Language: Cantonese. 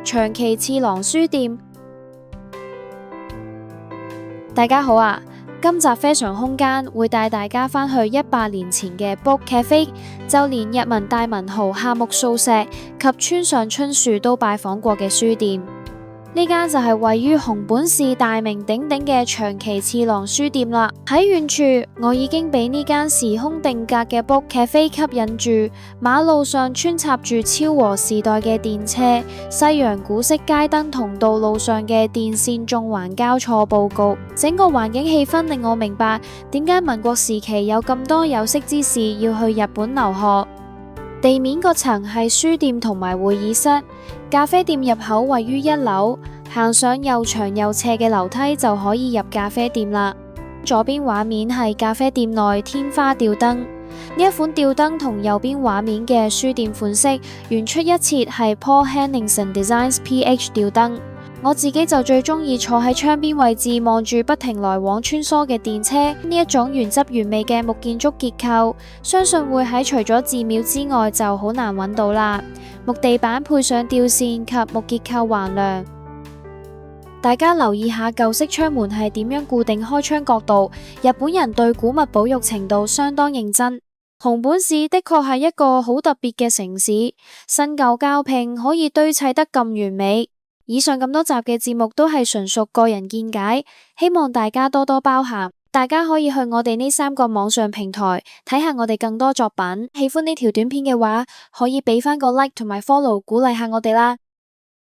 長崎次郎書店。大家好啊，今集非常空間會帶大家返去100年前嘅 Book Cafe， 就連日文大文豪夏目漱石及村上春樹都拜訪過嘅書店。呢間就係位於熊本市大名鼎鼎嘅長崎次郎書店啦。喺遠處，我已經俾呢間時空定格嘅 Book Cafe 吸引住。馬路上穿插住昭和時代嘅電車、西洋古色街燈同道路上嘅電線縱橫交錯佈局，整個環境氣氛令我明白點解民國時期有咁多有識之士要去日本留學。地面個層係書店同埋會議室，咖啡店入口位於1樓，行上又長又斜嘅樓梯就可以入咖啡店啦。左邊畫面係咖啡店內天花吊燈，呢一款吊燈同右邊畫面嘅書店款式原出一轍，係 Paul Henningsen Designs PH 吊燈。我自己就最中意坐喺窗邊位置，望住不停來往穿梭嘅電車。呢一種原汁原味嘅木建築結構，相信會喺除咗寺廟之外就好難揾到啦。木地板配上吊線及木結構橫樑，大家留意下舊式窗門係點樣固定開窗角度。日本人對古物保育程度相當認真。熊本市的確係一個好特別嘅城市，新舊交拼可以堆砌得咁完美。以上咁多集嘅節目都係純屬個人見解，希望大家多多包涵。大家可以去我哋呢3個網上平台睇下我哋更多作品。喜歡呢條短片嘅話，可以俾返個 like 同埋 follow 鼓勵下我哋啦。